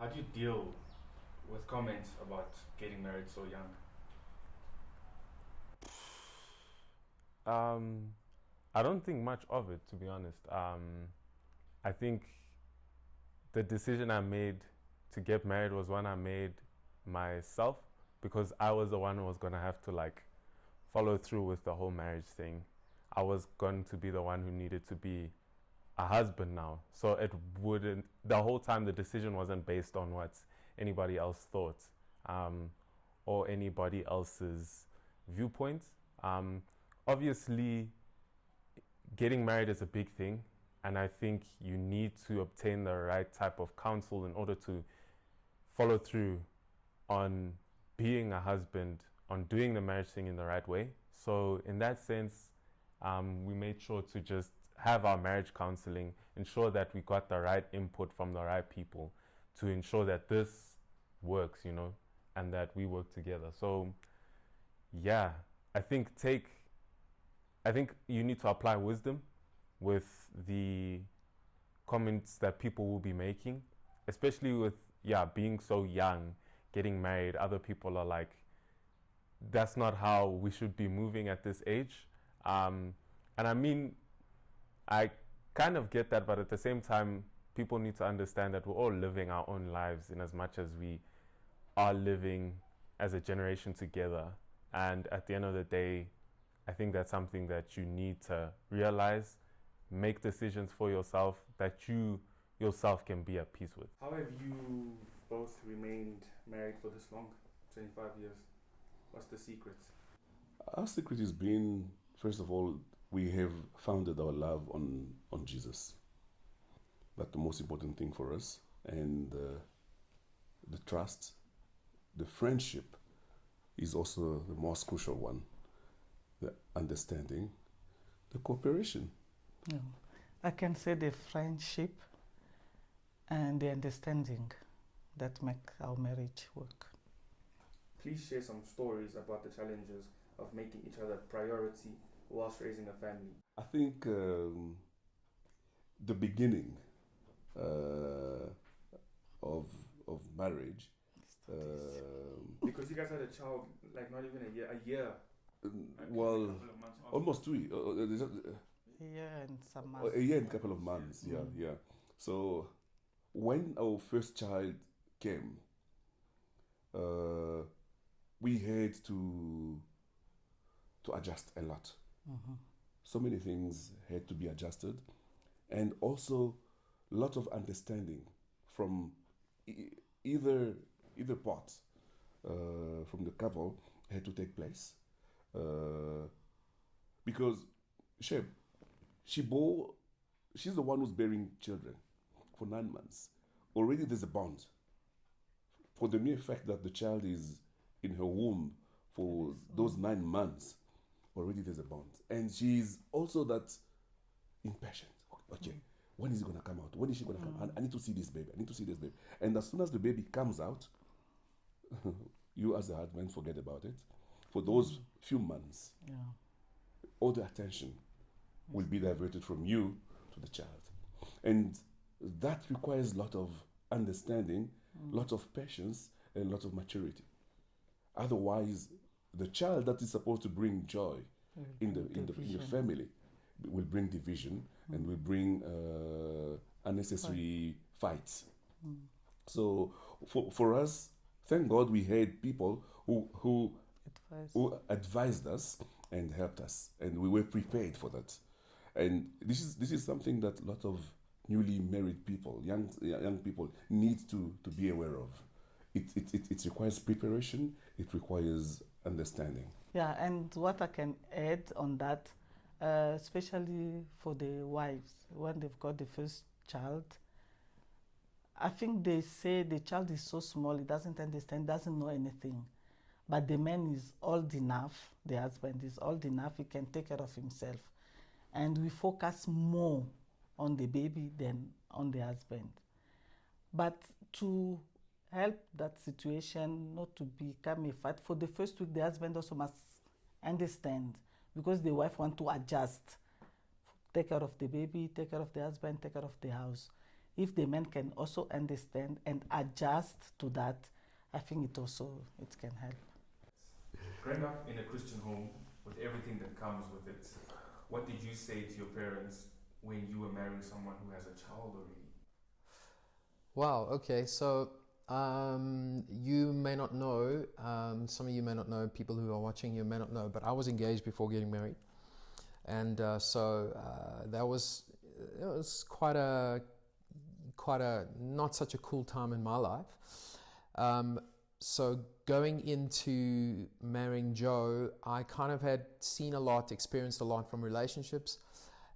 How do you deal with comments about getting married so young? I don't think much of it, to be honest. I think the decision I made to get married was one I made myself because I was the one who was going to have to follow through with the whole marriage thing. I was going to be the one who needed to be a husband now. So it wouldn't, the whole time the decision wasn't based on what anybody else thought or anybody else's viewpoints. Obviously, getting married is a big thing, and I think you need to obtain the right type of counsel in order to follow through on being a husband, on doing the marriage thing in the right way. So, in that sense, we made sure to just have our marriage counseling, ensure that we got the right input from the right people to ensure that this works, and that we work together. So, yeah, I think you need to apply wisdom with the comments that people will be making, especially with being so young, getting married. Other people are like, that's not how we should be moving at this age. And I mean, I kind of get that, but at the same time, people need to understand that we're all living our own lives in as much as we are living as a generation together. And at the end of the day, I think that's something that you need to realize, make decisions for yourself that you yourself can be at peace with. How have you both remained married for this long? 25 years. What's the secret? Our secret has been, first of all, we have founded our love on Jesus. That's the most important thing for us. And the trust, the friendship is also the most crucial one. The understanding, the cooperation. Yeah. I can say the friendship and the understanding that make our marriage work. Please share some stories about the challenges of making each other a priority whilst raising a family. I think the beginning of marriage. Because you guys had a child, like not even a year. Well, almost 2 years. Yeah, and some months. A year and a couple of months. Yeah. So when our first child came, we had to adjust a lot. Mm-hmm. So many things had to be adjusted, and also a lot of understanding from either part from the couple had to take place. Because she's the one who's bearing children for 9 months. Already there's a bond. For the mere fact that the child is in her womb for those 9 months, already there's a bond. And she's also that impatient. Okay, when is it going to come out? When is she going to come? I need to see this baby. And as soon as the baby comes out, you as a husband forget about it. For those few months, all the attention will be diverted from you to the child. And that requires a lot of understanding, a lot of patience, and a lot of maturity. Otherwise, the child that is supposed to bring joy in the family will bring division and will bring unnecessary fights. So for us, thank God we had people who advised us and helped us, and we were prepared for that. And this is something that a lot of newly married people, young people, need to be aware of. It requires preparation. It requires understanding. Yeah, and what I can add on that, especially for the wives, when they've got the first child, I think they say the child is so small, he doesn't understand, doesn't know anything. But the man is old enough, the husband is old enough, he can take care of himself. And we focus more on the baby than on the husband. But to help that situation not to become a fight, for the first week, the husband also must understand, because the wife wants to adjust, take care of the baby, take care of the husband, take care of the house. if the man can also understand and adjust to that, I think it can help. Growing up in a Christian home with everything that comes with it, what did you say to your parents when you were marrying someone who has a child already? Wow, okay, so you may not know, some of you may not know, people who are watching you may not know, but I was engaged before getting married. And that was, it was quite a not such a cool time in my life. So going into marrying Joe, I kind of had seen a lot, experienced a lot from relationships,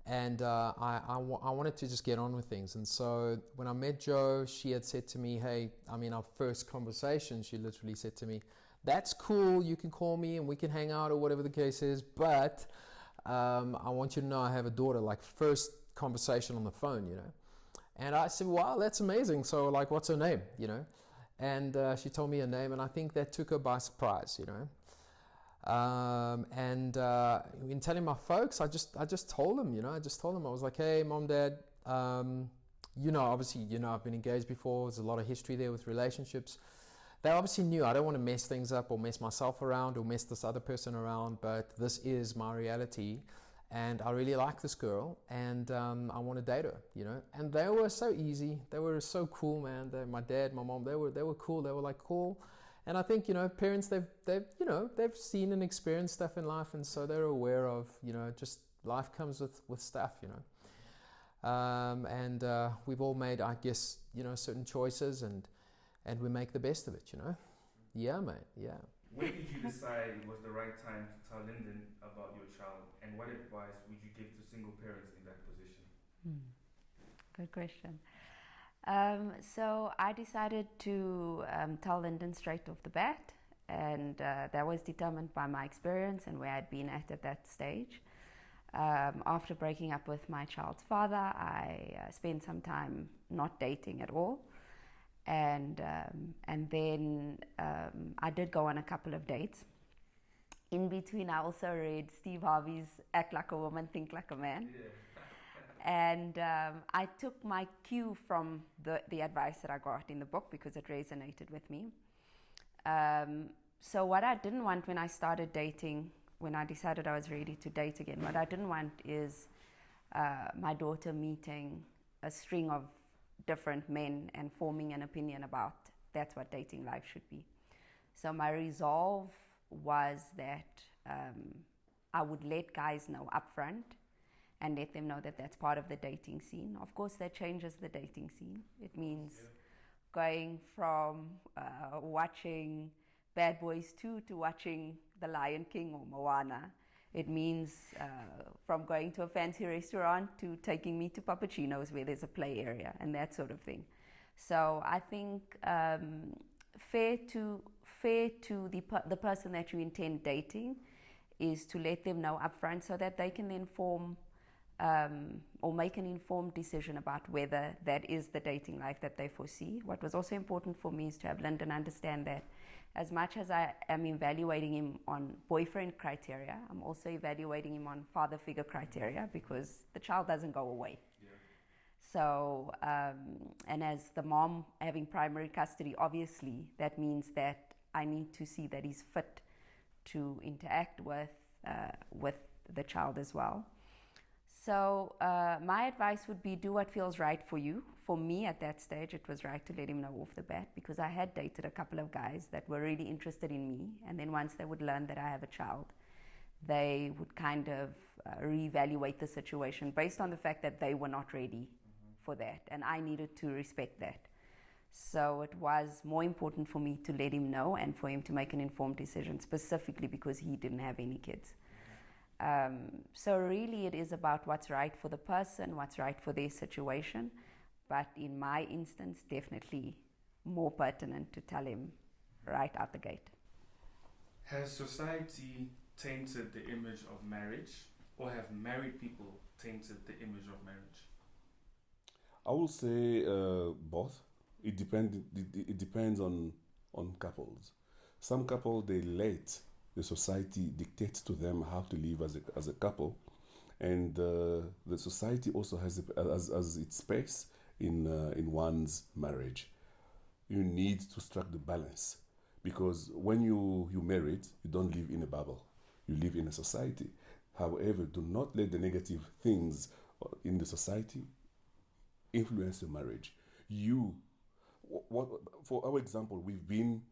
and I wanted to just get on with things. And so when I met Joe, she had said to me, hey, our first conversation, she literally said to me, that's cool, you can call me and we can hang out or whatever the case is, but I want you to know I have a daughter, like first conversation on the phone, And I said, wow, that's amazing. So like, what's her name, And she told me her name, and I think that took her by surprise, in telling my folks, I just told them, I was like, hey, mom, dad, obviously, I've been engaged before. There's a lot of history there with relationships. They obviously knew I don't want to mess things up or mess myself around or mess this other person around, but this is my reality. And I really like this girl, and I want to date her, And they were so easy. They were so cool, man. My dad, my mom, they were cool. They were like cool. And I think, parents, they've seen and experienced stuff in life, and so they're aware of, just life comes with stuff, And we've all made, I guess, certain choices, and we make the best of it, Yeah, mate, yeah. When did you decide it was the right time to tell Linden about your child, and what advice would you give to single parents in that position? Good question. So I decided to tell Linden straight off the bat, and that was determined by my experience and where I'd been at that stage. After breaking up with my child's father, I spent some time not dating at all. And then I did go on a couple of dates. In between, I also read Steve Harvey's Act Like a Woman, Think Like a Man. Yeah. And I took my cue from the advice that I got in the book because it resonated with me. So what I didn't want when I started dating, when I decided I was ready to date again, what I didn't want is my daughter meeting a string of different men and forming an opinion about that's what dating life should be. So my resolve was that I would let guys know upfront and let them know that that's part of the dating scene. Of course, that changes the dating scene. It means going from watching Bad Boys 2 to watching The Lion King or Moana. It means from going to a fancy restaurant to taking me to Pappuccino's where there's a play area and that sort of thing. So I think fair to the person that you intend dating is to let them know upfront so that they can then form or make an informed decision about whether that is the dating life that they foresee. What was also important for me is to have Linden understand that as much as I am evaluating him on boyfriend criteria, I'm also evaluating him on father figure criteria because the child doesn't go away. Yeah. So, and as the mom having primary custody, obviously that means that I need to see that he's fit to interact with the child as well. So my advice would be do what feels right for you. For me at that stage, it was right to let him know off the bat because I had dated a couple of guys that were really interested in me. And then once they would learn that I have a child, they would kind of reevaluate the situation based on the fact that they were not ready for that. And I needed to respect that. So it was more important for me to let him know and for him to make an informed decision, specifically because he didn't have any kids. So really it is about what's right for the person, what's right for their situation. But in my instance, definitely more pertinent to tell him right out the gate. Has society tainted the image of marriage, or have married people tainted the image of marriage? I will say both. It depends on couples. Some couple, they let the society dictate to them how to live as a couple, and the society also has its space in one's marriage. You need to strike the balance, because when you married, you don't live in a bubble. You live in a society. However, do not let the negative things in the society influence your marriage. For our example, we've been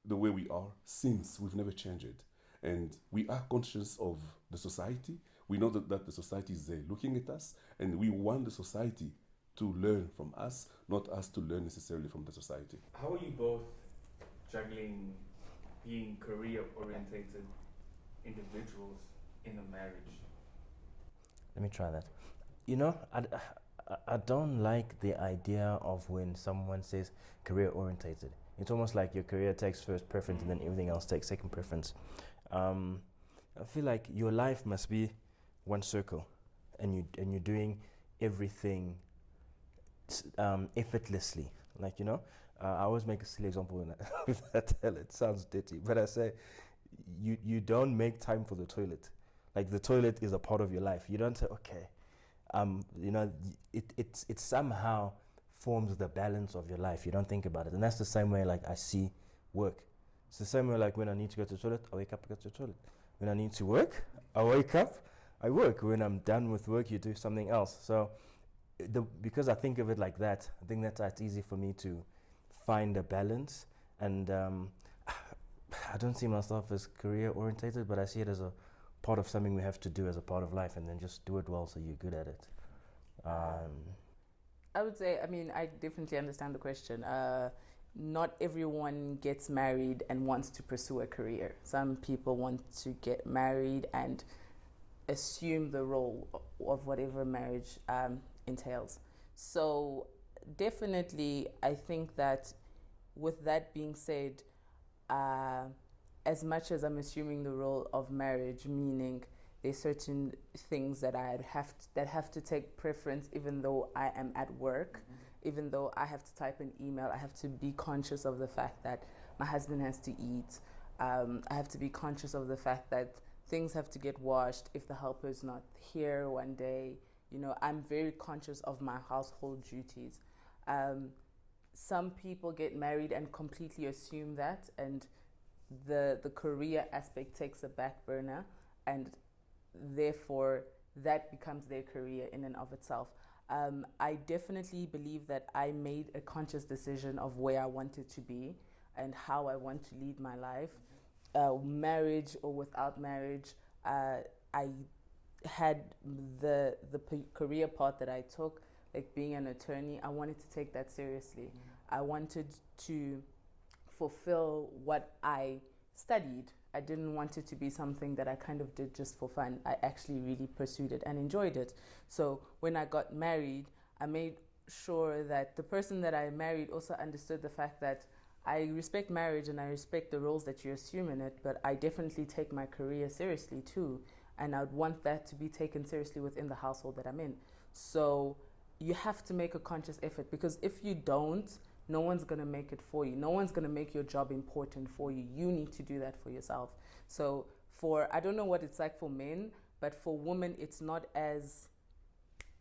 the way we are since. We've never changed. And we are conscious of the society. We know that the society is looking at us, and we want the society to learn from us, not us to learn necessarily from the society. How are you both juggling being career-orientated individuals in a marriage? Let me try that. I don't like the idea of when someone says career-orientated. It's almost like your career takes first preference and then everything else takes second preference. I feel like your life must be one circle, and you're doing everything effortlessly. I always make a silly example when I tell it sounds dirty, but I say you don't make time for the toilet. Like, the toilet is a part of your life. You don't say, okay, it somehow forms the balance of your life. You don't think about it. And that's the same way, like, I see work. It's the same way, like, when I need to go to the toilet, I wake up, I go to the toilet. When I need to work, I wake up, I work. When I'm done with work, you do something else. So because I think of it like that, I think that it's easy for me to find a balance. And I don't see myself as career orientated, but I see it as a part of something we have to do as a part of life, and then just do it well so you're good at it. I would say, I definitely understand the question. Not everyone gets married and wants to pursue a career. Some people want to get married and assume the role of whatever marriage entails. So definitely, I think that with that being said, as much as I'm assuming the role of marriage, meaning there's certain things that have to take preference, even though I am at work, even though I have to type an email, I have to be conscious of the fact that my husband has to eat. I have to be conscious of the fact that things have to get washed if the helper's not here one day. I'm very conscious of my household duties. Some people get married and completely assume that, and the career aspect takes a back burner, and therefore that becomes their career in and of itself. I definitely believe that I made a conscious decision of where I wanted to be and how I want to lead my life. Marriage or without marriage, I had the career path that I took, like being an attorney. I wanted to take that seriously. I wanted to fulfill what I studied. I didn't want it to be something that I kind of did just for fun. I actually really pursued it and enjoyed it. So when I got married, I made sure that the person that I married also understood the fact that I respect marriage and I respect the roles that you assume in it, but I definitely take my career seriously too. And I'd want that to be taken seriously within the household that I'm in. So you have to make a conscious effort, because if you don't, no one's going to make it for you. No one's going to make your job important for you. You need to do that for yourself. So I don't know what it's like for men, but for women, it's not as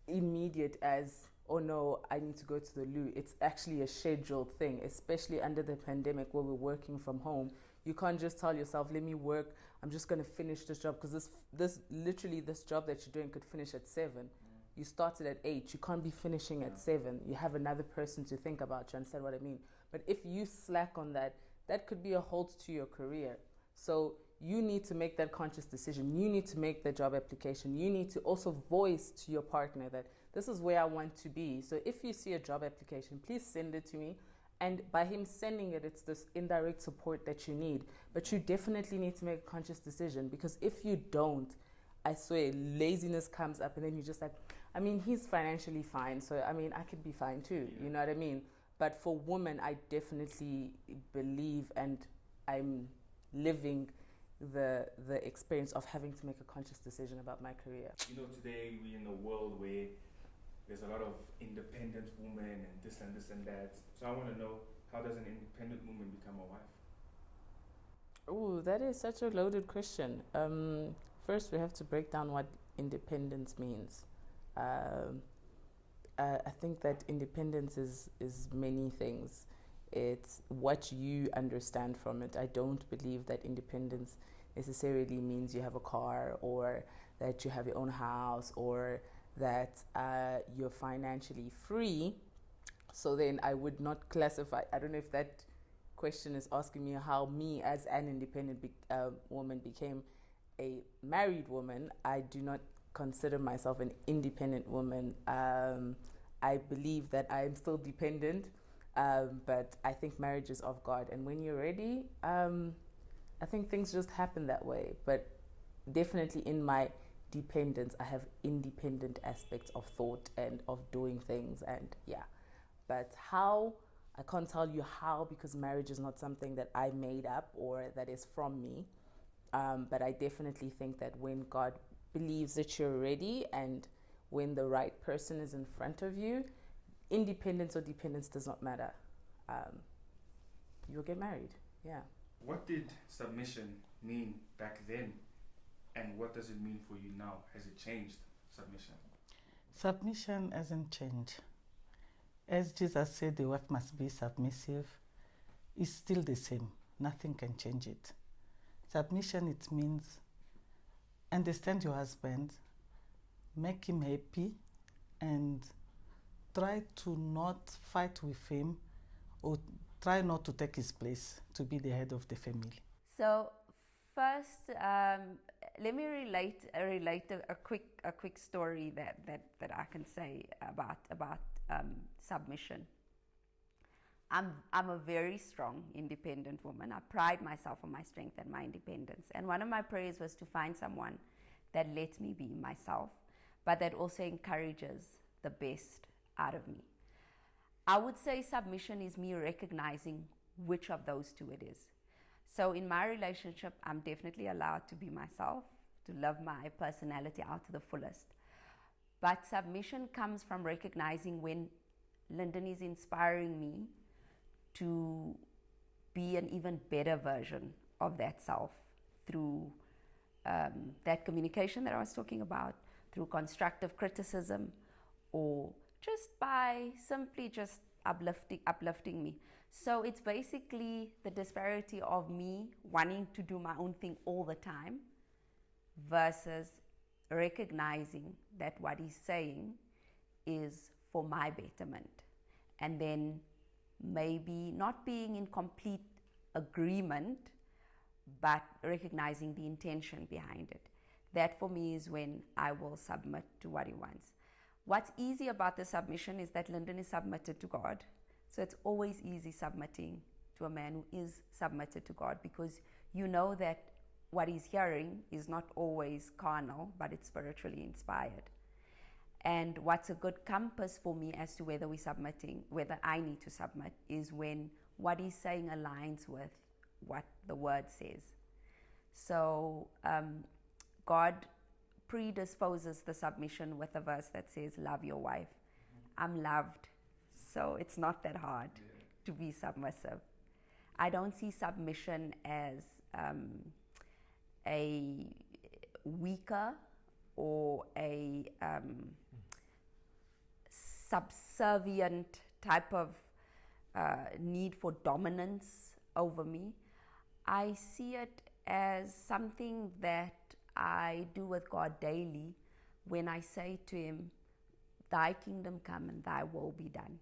immediate as, oh no, I need to go to the loo. It's actually a scheduled thing, especially under the pandemic where we're working from home. You can't just tell yourself, let me work, I'm just going to finish this job, because this job that you're doing could finish at 7. You started at 8. You can't be finishing at 7. You have another person to think about. You understand what I mean? But if you slack on that, that could be a halt to your career. So you need to make that conscious decision. You need to make the job application. You need to also voice to your partner that this is where I want to be. So if you see a job application, please send it to me. And by him sending it, it's this indirect support that you need. But you definitely need to make a conscious decision, because if you don't, I swear, laziness comes up, and then you're just like, he's financially fine, so I could be fine too. You know what I mean? But for women, I definitely believe, and I'm living the experience of having to make a conscious decision about my career. Today we're in a world where there's a lot of independent women and this and that. So I want to know, how does an independent woman become a wife? Oh, that is such a loaded question. First, we have to break down what independence means. I think that independence is many things. It's what you understand from it. I don't believe that independence necessarily means you have a car, or that you have your own house, or that you're financially free. So then I would not classify, I don't know if that question is asking me how me as an independent woman became a married woman. I do not consider myself an independent woman. I believe that I am still dependent, but I think marriage is of God. And when you're ready, I think things just happen that way. But definitely in my dependence, I have independent aspects of thought and of doing things, and yeah. But how, I can't tell you how, because marriage is not something that I made up or that is from me. But I definitely think that when God believes that you're ready, and when the right person is in front of you, independence or dependence does not matter. You'll get married. Yeah. What did submission mean back then, and what does it mean for you now? Has it changed, submission? Submission hasn't changed. As Jesus said, the wife must be submissive. It's still the same. Nothing can change it. Submission, it means understand your husband, make him happy, and try to not fight with him, or try not to take his place to be the head of the family. So first, let me relate a quick story that I can say about submission. I'm a very strong, independent woman. I pride myself on my strength and my independence. And one of my prayers was to find someone that lets me be myself, but that also encourages the best out of me. I would say submission is me recognizing which of those two it is. So in my relationship, I'm definitely allowed to be myself, to live my personality out to the fullest. But submission comes from recognizing when Linden is inspiring me to be an even better version of that self through that communication that I was talking about, through constructive criticism, or just by simply just uplifting me. So it's basically the disparity of me wanting to do my own thing all the time versus recognizing that what he's saying is for my betterment. And then maybe not being in complete agreement, but recognizing the intention behind it. That for me is when I will submit to what he wants. What's easy about the submission is that Linden is submitted to God. So it's always easy submitting to a man who is submitted to God, because you know that what he's hearing is not always carnal, but it's spiritually inspired. And what's a good compass for me as to whether we're submitting, whether I need to submit, is when what he's saying aligns with what the word says. So God predisposes the submission with a verse that says, love your wife. I'm loved, so it's not that hard to be submissive. I don't see submission as a weaker or a subservient type of need for dominance over me. I see it as something that I do with God daily when I say to him, thy kingdom come and thy will be done.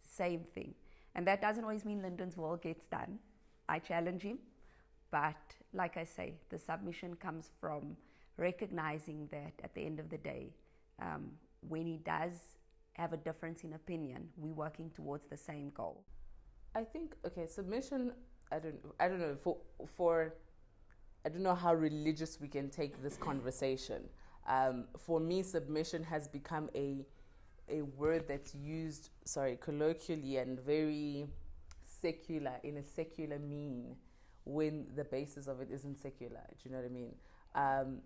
Same thing. And that doesn't always mean Linden's will gets done. I challenge him. But like I say, the submission comes from recognizing that at the end of the day, when he does have a difference in opinion, we're working towards the same goal. I think, okay, submission, I don't know, for I don't know how religious we can take this conversation. For me, submission has become a word that's used, colloquially and very secular, in a secular mean, when the basis of it isn't secular. Do you know what I mean?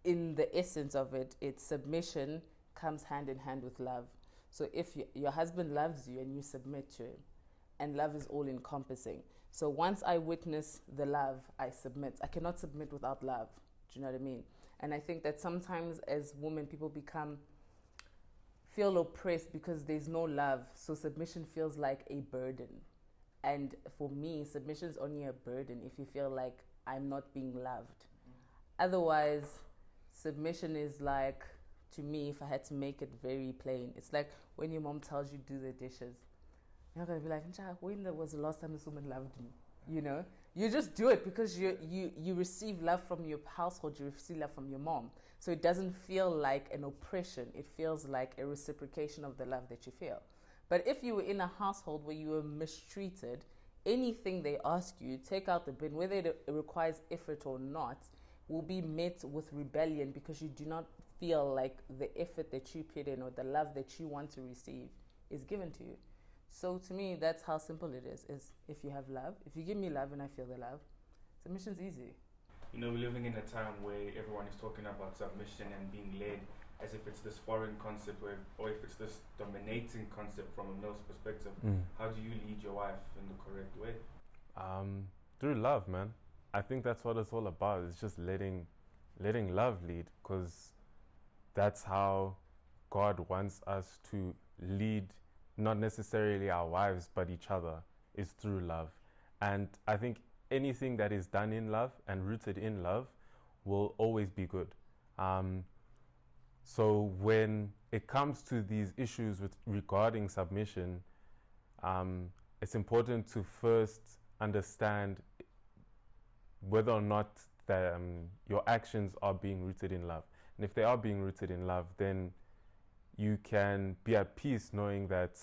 In the essence of it, it's submission comes hand in hand with love. So if your husband loves you and you submit to him, and love is all encompassing. So once I witness the love, I submit. I cannot submit without love. Do you know what I mean? And I think that sometimes as women, people become feel oppressed because there's no love. So submission feels like a burden. And for me, submission is only a burden if you feel like I'm not being loved. Otherwise, submission is like, to me, if I had to make it very plain, it's like when your mom tells you do the dishes. You're not going to be like, when was the last time this woman loved me? You know? You just do it because you receive love from your household, you receive love from your mom. So it doesn't feel like an oppression. It feels like a reciprocation of the love that you feel. But if you were in a household where you were mistreated, anything they ask you, take out the bin, whether it requires effort or not, will be met with rebellion because you do not feel like the effort that you put in or the love that you want to receive is given to you. So to me, that's how simple it is if you have love, if you give me love and I feel the love, submission's easy. You know, we're living in a time where everyone is talking about submission and being led as if it's this foreign concept or if it's this dominating concept from a male's perspective. How do you lead your wife in the correct way? Through love, man. I think that's what it's all about. It's just letting love lead, because that's how God wants us to lead, not necessarily our wives, but each other, is through love. And I think anything that is done in love and rooted in love will always be good. So when it comes to these issues regarding submission, it's important to first understand whether or not your actions are being rooted in love. And if they are being rooted in love, then you can be at peace knowing that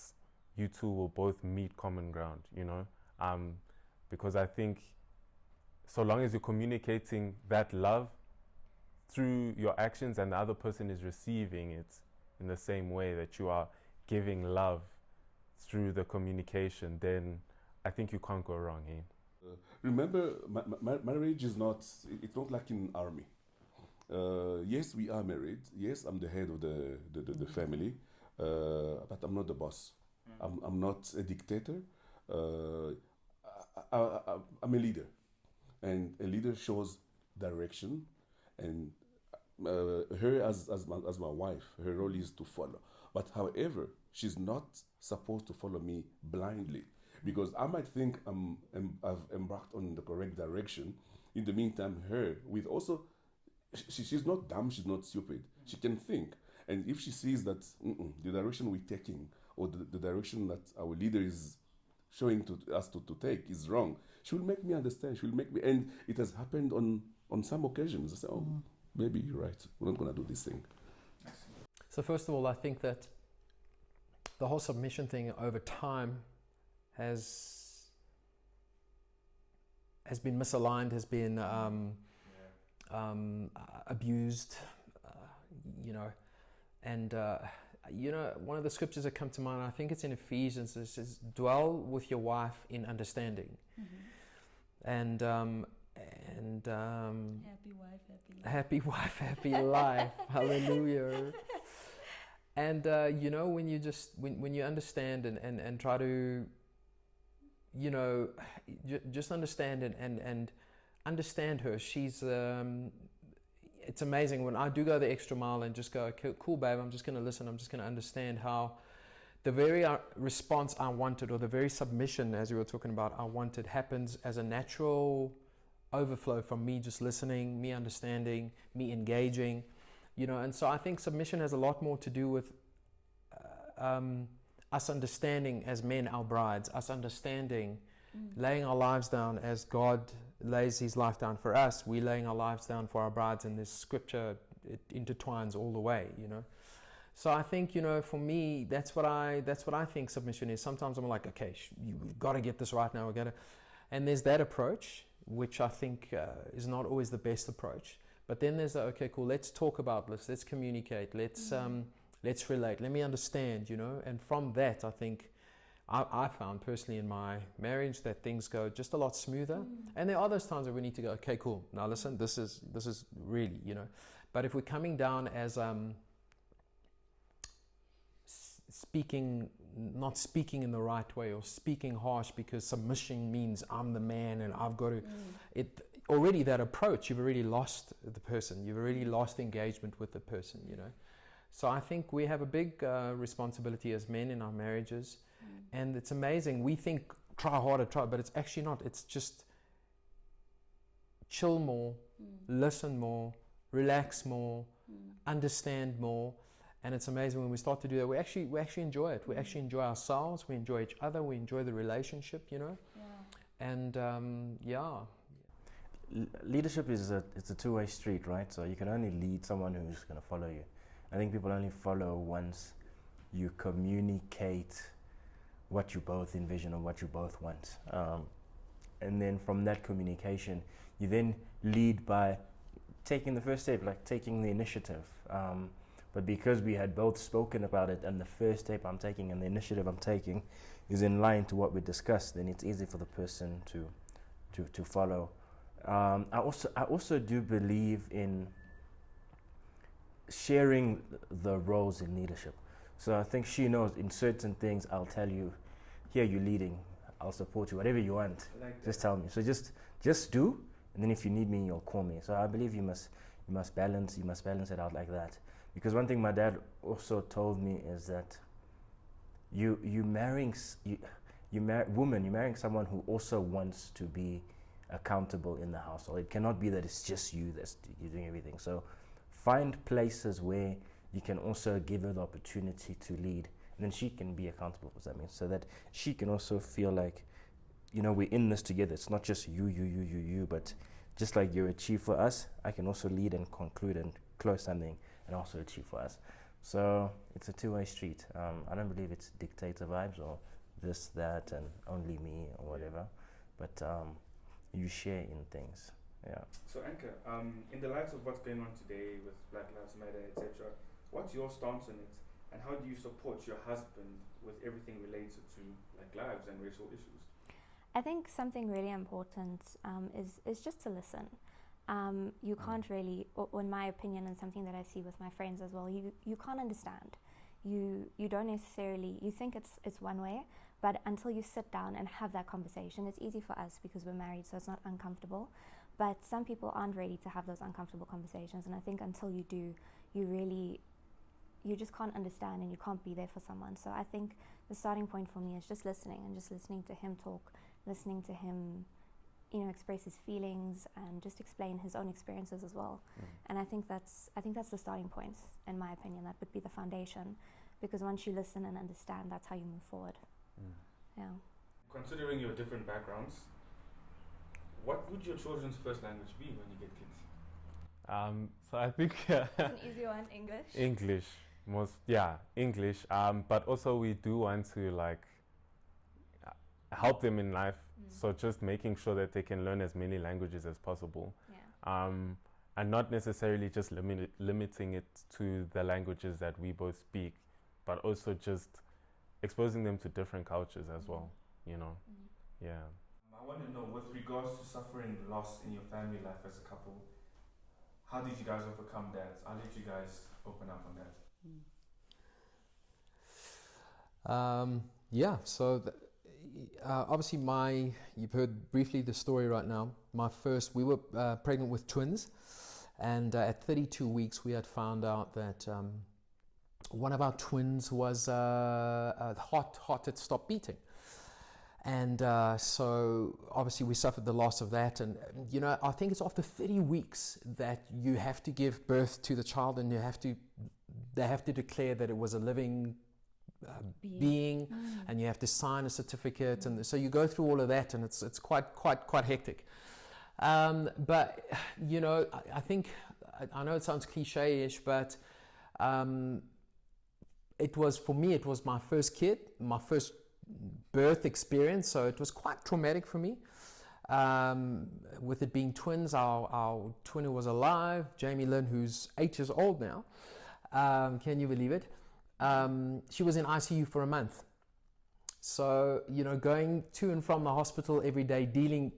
you two will both meet common ground, you know? Because I think so long as you're communicating that love through your actions and the other person is receiving it in the same way that you are giving love through the communication, then I think you can't go wrong, eh? Remember, marriage is not, it's not like in army. Yes, we are married. Yes, I'm the head of the family, but I'm not the boss. I'm not a dictator. I'm a leader, and a leader shows direction, and her as my wife, her role is to follow. But however, she's not supposed to follow me blindly, because I might think I've embarked on the correct direction. In the meantime, her with also, she's not dumb, she's not stupid. She can think, and if she sees that the direction we're taking or the direction that our leader is showing to us to take is wrong, she will make me understand. She will make me, and it has happened on some occasions. I say, oh, maybe you're right. We're not going to do this thing. So first of all, I think that the whole submission thing over time has been misaligned, has been abused, you know, and you know, one of the scriptures that come to mind, I think it's in Ephesians, it says, dwell with your wife in understanding. And happy wife, happy life. Hallelujah. And you know, when you understand and try to, you know, just understand and understand her. She's it's amazing when I do go the extra mile and just go, okay, cool, babe, I'm just going to listen. I'm just going to understand how the very response I wanted, or the very submission, as we were talking about, I wanted, happens as a natural overflow from me just listening, me understanding, me engaging, you know. And so I think submission has a lot more to do with us understanding as men our brides, us understanding, laying our lives down as God lays his life down for us. We laying our lives down for our brides, and this scripture, it intertwines all the way, you know. So I think, you know, for me, that's what I think submission is. Sometimes I'm like, okay, you've got to get this right now. And there's that approach, which I think is not always the best approach. But then there's okay, cool, let's talk about this. Let's communicate. Let's relate. Let me understand, you know. And from that, I think I found personally in my marriage that things go just a lot smoother. And there are those times where we need to go, okay, cool, now listen, this is really, you know. But if we're coming down as not speaking in the right way, or speaking harsh because submission means I'm the man and I've got to, already that approach, you've already lost the person, you've already lost engagement with the person, you know. So I think we have a big responsibility as men in our marriages, and it's amazing. We think try harder, but it's actually not. It's just chill more, listen more, relax more, understand more, and it's amazing when we start to do that. We actually enjoy it. We actually enjoy ourselves. We enjoy each other. We enjoy the relationship. You know, and leadership is it's a two-way street, right? So you can only lead someone who's going to follow you. I think people only follow once you communicate what you both envision or what you both want. And then from that communication, you then lead by taking the first step, like taking the initiative. But because we had both spoken about it, and the first step I'm taking and the initiative I'm taking is in line to what we discussed, then it's easy for the person to follow. I also do believe in sharing the roles in leadership. So I think she knows in certain things I'll tell you, here you're leading, I'll support you, whatever you want, just tell me. So just do, and then if you need me, you'll call me. So I believe you must balance it out like that. Because one thing my dad also told me is that you're marrying someone who also wants to be accountable in the household. It cannot be that it's just you're doing everything. So find places where you can also give her the opportunity to lead, and then she can be accountable for something, so that she can also feel like, you know, we're in this together. It's not just you, but just like you're a chief for us, I can also lead and conclude and close something and also achieve for us. So it's a two-way street. I don't believe it's dictator vibes or this, that, and only me or whatever, but you share in things. Yeah. So Anka, in the light of what's going on today with Black Lives Matter, etc., what's your stance on it, and how do you support your husband with everything related to like lives and racial issues? I think something really important is just to listen. You can't really, or in my opinion, and something that I see with my friends as well, you can't understand. You don't necessarily, you think it's one way, but until you sit down and have that conversation, it's easy for us because we're married, so it's not uncomfortable. But some people aren't ready to have those uncomfortable conversations, and I think until you do, you just can't understand and you can't be there for someone. So I think the starting point for me is just listening, and just listening to him talk, listening to him, you know, express his feelings and just explain his own experiences as well. And I think that's the starting point, in my opinion. That would be the foundation, because once you listen and understand, that's how you move forward. Yeah. Considering your different backgrounds, what would your children's first language be when you get kids? So I think it's an easy one, English. English. But also we do want to like help them in life. So just making sure that they can learn as many languages as possible. Yeah. And not necessarily just limiting it to the languages that we both speak, but also just exposing them to different cultures as well, you know. Yeah. I want to know, with regards to suffering loss in your family life as a couple, how did you guys overcome that? I'll let you guys open up on that. So obviously you've heard briefly the story right now. We were pregnant with twins, and at 32 weeks we had found out that one of our twins was heart had stopped beating. And so obviously we suffered the loss of that. And, you know, I think it's after 30 weeks that you have to give birth to the child, and they have to declare that it was a living being, and you have to sign a certificate. And so you go through all of that, and it's quite hectic. But, you know, I think, I know it sounds cliche-ish, but it was my first kid, my first birth experience, so it was quite traumatic for me. With it being twins, our twin who was alive, Jamie Lynn, who's 8 years old now, can you believe it? She was in ICU for a month. So, you know, going to and from the hospital every day,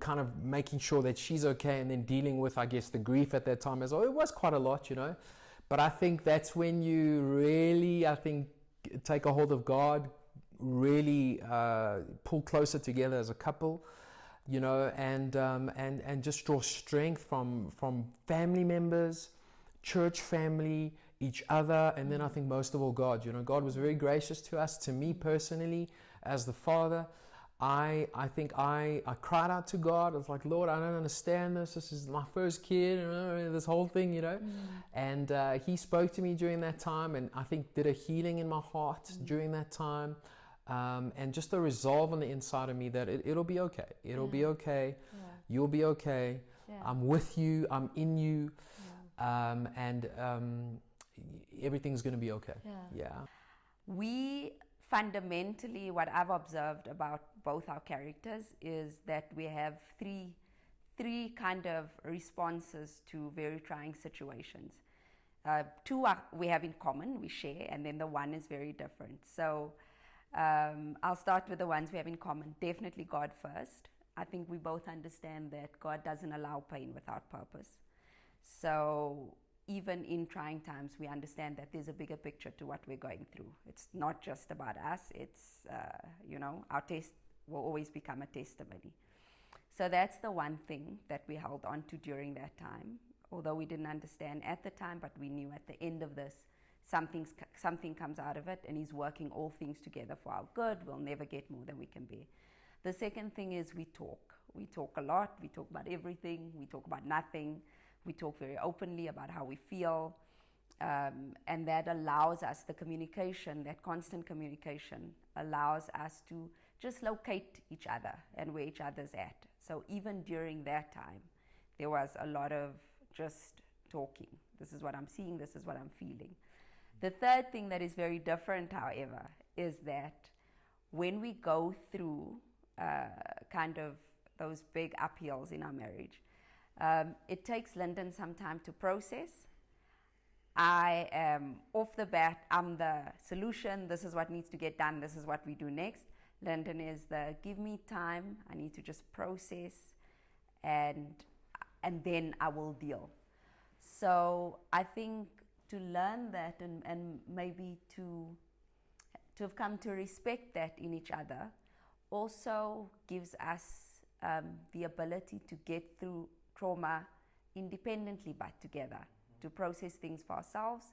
kind of making sure that she's okay, and then dealing with, I guess, the grief at that time as well. It was quite a lot, you know. But I think that's when you really, take a hold of God, really pull closer together as a couple, you know, and just draw strength from family members, church family, each other, and then I think most of all God. You know, God was very gracious to us. To me personally, as the father, I think I cried out to God. I was like, Lord, I don't understand this. This is my first kid, this whole thing, you know. And He spoke to me during that time, and I think did a healing in my heart during that time. And just a resolve on the inside of me that it'll be okay. It'll be okay. Yeah. You'll be okay. Yeah. I'm with you. I'm in you. And everything's going to be okay. Yeah. We fundamentally, what I've observed about both our characters is that we have three kind of responses to very trying situations. Two we have in common, we share, and then the one is very different. So I'll start with the ones we have in common. Definitely God first. I think we both understand that God doesn't allow pain without purpose. So even in trying times, we understand that there's a bigger picture to what we're going through. It's not just about us. It's, our test will always become a testimony. So that's the one thing that we held on to during that time, although we didn't understand at the time, but we knew at the end of this, something comes out of it, and He's working all things together for our good. We'll never get more than we can bear. The second thing is we talk. We talk a lot. We talk about everything. We talk about nothing. We talk very openly about how we feel. And that allows us, the communication, that constant communication, allows us to just locate each other and where each other's at. So even during that time, there was a lot of just talking. This is what I'm seeing. This is what I'm feeling. The third thing that is very different, however, is that when we go through kind of those big uphills in our marriage, it takes Linden some time to process. I am off the bat, I'm the solution, this is what needs to get done, this is what we do next. Linden is the give me time, I need to just process, and then I will deal. So I think to learn that and maybe to have come to respect that in each other also gives us the ability to get through trauma independently but together, to process things for ourselves,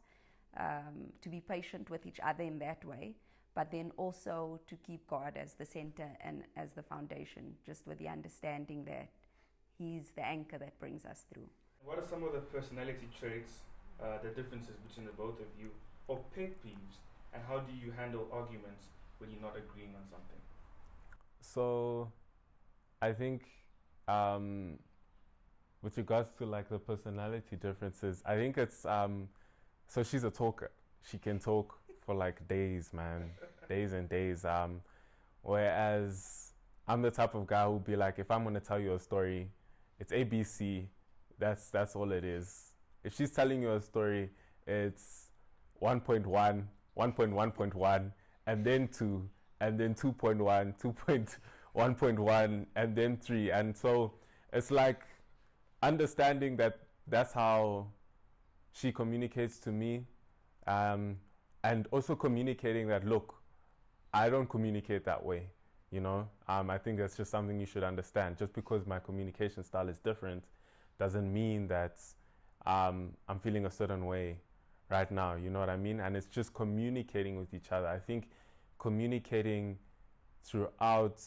to be patient with each other in that way, but then also to keep God as the center and as the foundation, just with the understanding that He's the anchor that brings us through. What are some of the personality traits, the differences between the both of you, or pet peeves, and how do you handle arguments when you're not agreeing on something? So I think with regards to like the personality differences, I think it's so she's a talker. She can talk for like days, man, days and days. Whereas I'm the type of guy who'd be like, if I'm gonna tell you a story, it's ABC. That's all it is. If she's telling you a story, it's 1.1, 1.1.1, and then 2, and then 2.1, 2.1.1, and then 3. And so it's like understanding that that's how she communicates to me, and also communicating that, look, I don't communicate that way, you know. I think that's just something you should understand. Just because my communication style is different doesn't mean that I'm feeling a certain way right now, you know what I mean? And it's just communicating with each other. I think communicating throughout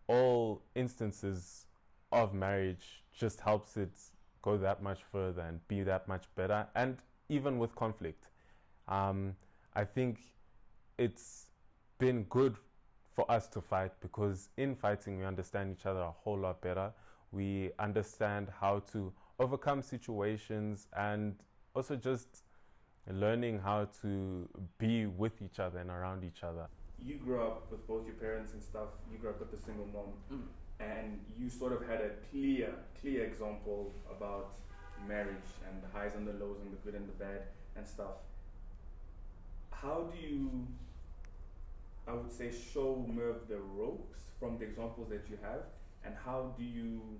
all instances of marriage just helps it go that much further and be that much better. And even with conflict, I think it's been good for us to fight, because in fighting we understand each other a whole lot better. We understand how to overcome situations, and also just learning how to be with each other and around each other. You grew up with both your parents and stuff. You grew up with a single mom, and you sort of had a clear example about marriage and the highs and the lows and the good and the bad and stuff. How do you, I would say, show Merv the ropes from the examples that you have, and how do you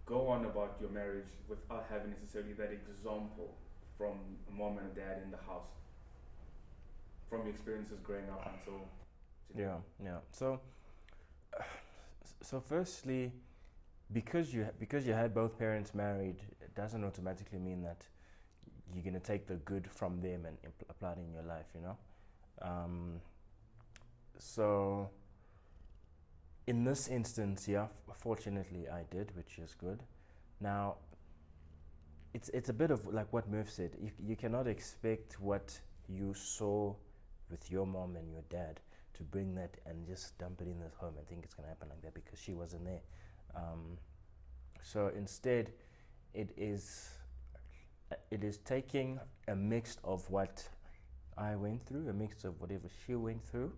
go on about your marriage without having necessarily that example from a mom and a dad in the house, from your experiences growing up until today? Yeah. So firstly, because you had both parents married, it doesn't automatically mean that you're going to take the good from them and apply it in your life, you know. So in this instance, yeah, fortunately I did, which is good. Now, it's a bit of like what Murph said. You cannot expect what you saw with your mom and your dad to bring that and just dump it in this home and think it's going to happen like that, because she wasn't there. So instead, it is taking a mix of what I went through, a mix of whatever she went through,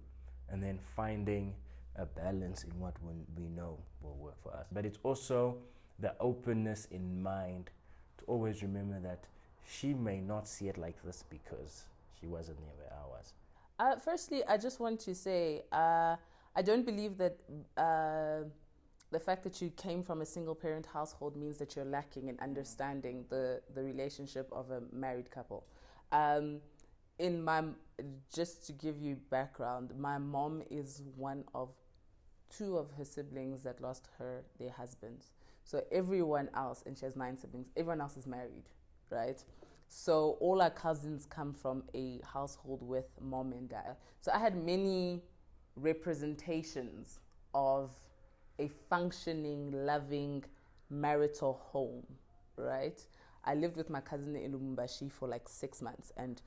and then finding a balance in what we know will work for us. But it's also the openness in mind to always remember that she may not see it like this because she wasn't there where I was. Firstly, I just want to say, I don't believe that the fact that you came from a single-parent household means that you're lacking in understanding the relationship of a married couple. Just to give you background, my mom is one of two of her siblings that lost their husbands. So everyone else, and she has 9 siblings, everyone else is married, right? So all our cousins come from a household with mom and dad. So I had many representations of a functioning, loving, marital home, right? I lived with my cousin in Lubumbashi for like 6 months, and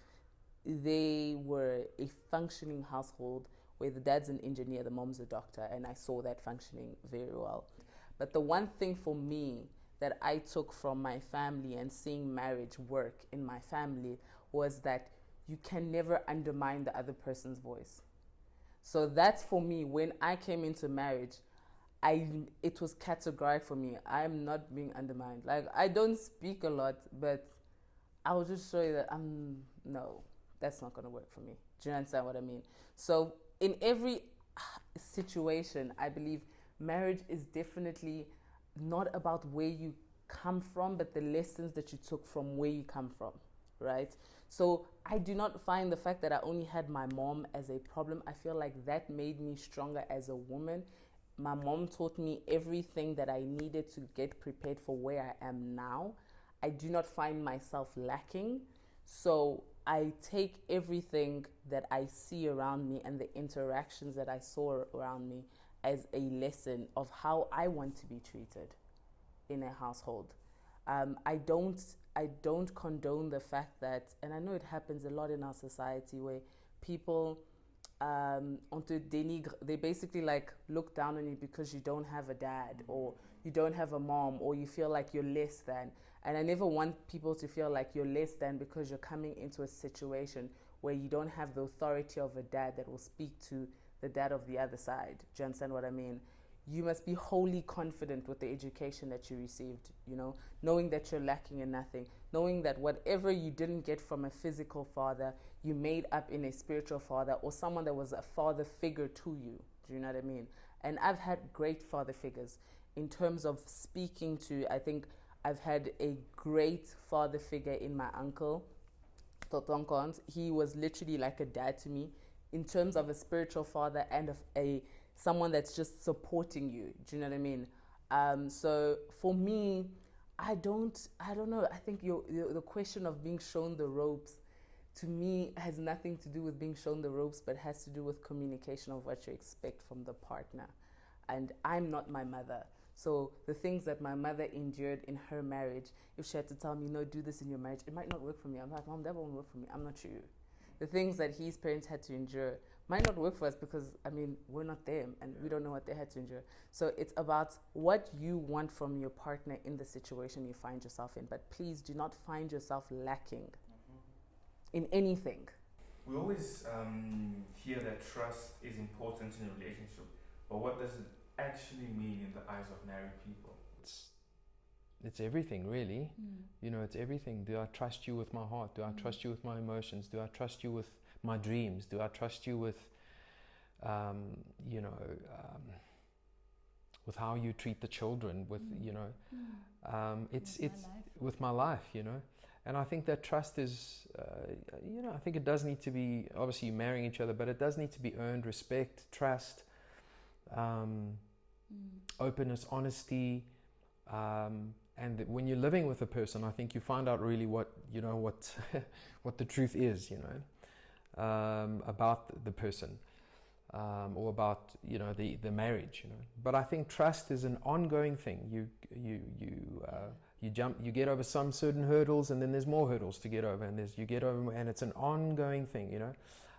they were a functioning household where the dad's an engineer, the mom's a doctor, and I saw that functioning very well. But the one thing for me that I took from my family and seeing marriage work in my family was that you can never undermine the other person's voice. So that's for me, when I came into marriage, it was categorical for me. I am not being undermined. Like, I don't speak a lot, but I will just show you that no, that's not going to work for me. Do you understand what I mean? So in every situation, I believe marriage is definitely not about where you come from, but the lessons that you took from where you come from, right? So I do not find the fact that I only had my mom as a problem. I feel like that made me stronger as a woman. My mom taught me everything that I needed to get prepared for where I am now. I do not find myself lacking. So I take everything that I see around me and the interactions that I saw around me as a lesson of how I want to be treated in a household. I don't condone the fact that, and I know it happens a lot in our society, where people they basically like look down on you because you don't have a dad, or you don't have a mom, or you feel like you're less than. And I never want people to feel like you're less than because you're coming into a situation where you don't have the authority of a dad that will speak to the dad of the other side. Do you understand what I mean? You must be wholly confident with the education that you received, you know, knowing that you're lacking in nothing, knowing that whatever you didn't get from a physical father, you made up in a spiritual father, or someone that was a father figure to you. Do you know what I mean? And I've had great father figures in terms of speaking to. I think I've had a great father figure in my uncle, Totonkons. He was literally like a dad to me in terms of a spiritual father and of someone that's just supporting you. Do you know what I mean? So for me, I don't know. I think the question of being shown the ropes, to me, has nothing to do with being shown the ropes, but has to do with communication of what you expect from the partner. And I'm not my mother. So the things that my mother endured in her marriage, if she had to tell me, no, do this in your marriage, it might not work for me. I'm like, Mom, that won't work for me. I'm not you. The things that his parents had to endure might not work for us because, I mean, we're not them and we don't know what they had to endure. So it's about what you want from your partner in the situation you find yourself in. But please do not find yourself lacking in anything. We always hear that trust is important in a relationship, but what does it actually mean in the eyes of married people? It's everything, really. You know, it's everything. Do I trust you with my heart? Do I trust you with my emotions? Do I trust you with my dreams? Do I trust you with, with how you treat the children? With it's with my life. You know, and I think that trust is, I think it does need to be. Obviously, you're marrying each other, but it does need to be earned. Respect, trust, openness, honesty. And when you're living with a person, I think you find out really what what the truth is, about the person, or about the marriage, But I think trust is an ongoing thing. You get over some certain hurdles, and then there's more hurdles to get over, and and it's an ongoing thing,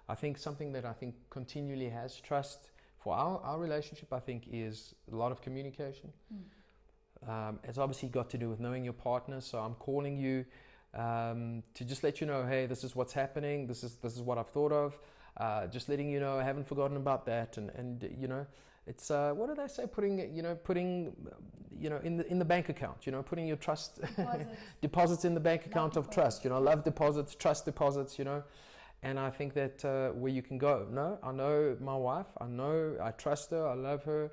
I think something that I think continually has trust for our relationship, I think, is a lot of communication. It's obviously got to do with knowing your partner. So I'm calling you to just let you know, hey, this is what's happening. This is what I've thought of. Just letting you know, I haven't forgotten about that. And it's what do they say? Putting in the bank account. Putting your trust deposits in the bank account of trust. Love deposits, trust deposits. And I think that where you can go. No, I know my wife. I trust her. I love her.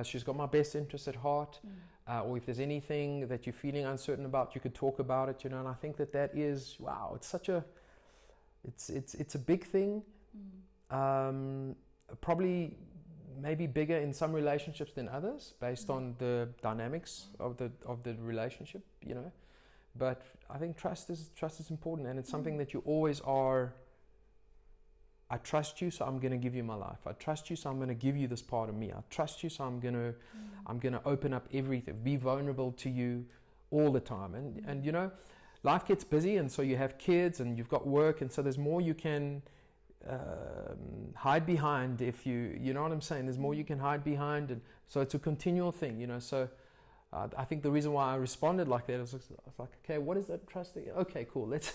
She's got my best interest at heart. Or if there's anything that you're feeling uncertain about, you could talk about it, And I think that is, wow, it's such a, it's a big thing. Probably maybe bigger in some relationships than others, based on the dynamics of the relationship, But I think trust is important, and it's something that you always are. I trust you, so I'm going to give you my life. I trust you, so I'm going to give you this part of me. I trust you, so I'm going to open up everything, be vulnerable to you all the time. And life gets busy, and so you have kids, and you've got work, and so there's more you can hide behind. If you know what I'm saying, there's more you can hide behind, and so it's a continual thing. So I think the reason why I responded like that is I was like, okay, what is that trust thing? Okay, cool. Let's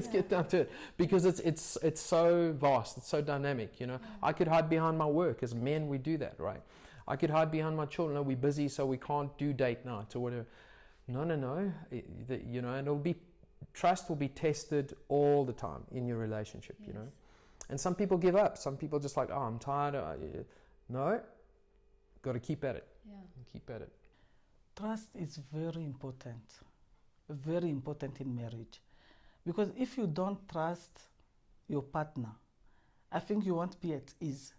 get down to it, because it's so vast, it's so dynamic. I could hide behind my work. As men, we do that, right? I could hide behind my children. No, we're busy, so we can't do date nights or whatever. No. And trust will be tested all the time in your relationship. And some people give up. Some people just like, oh, I'm tired. No, got to keep at it. Yeah, keep at it. Trust is very important in marriage, because if you don't trust your partner, I think you won't be at ease.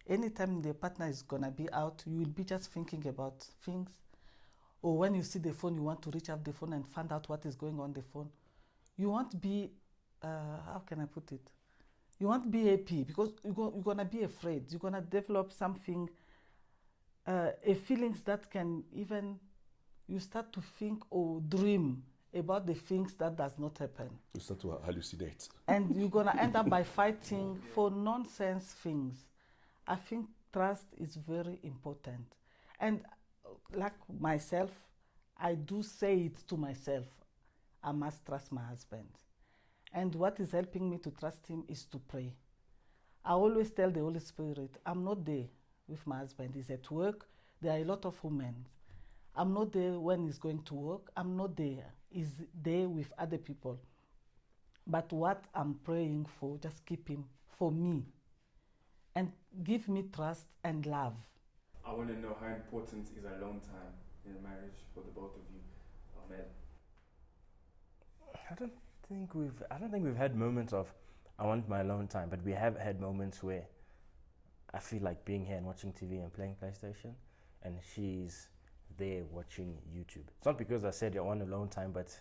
Anytime the partner is gonna be out, you will be just thinking about things, or when you see the phone, you want to reach out the phone and find out what is going on the phone. You won't be, how can I put it? You won't be happy, because you're gonna be afraid. You're gonna develop something, a feelings that can even. You start to think or dream about the things that does not happen. You start to hallucinate. And you're going to end up by fighting for nonsense things. I think trust is very important. And like myself, I do say it to myself. I must trust my husband. And what is helping me to trust him is to pray. I always tell the Holy Spirit, I'm not there with my husband. He's at work. There are a lot of women. I'm not there when he's going to work. I'm not there. He's there with other people. But what I'm praying for, just keep him for me. And give me trust and love. I want to know, how important is alone time in a marriage for the both of you, Ahmed? I don't think we've had moments of, I want my alone time, but we have had moments where I feel like being here and watching TV and playing PlayStation, and she's there watching YouTube. It's not because I said I want alone time, but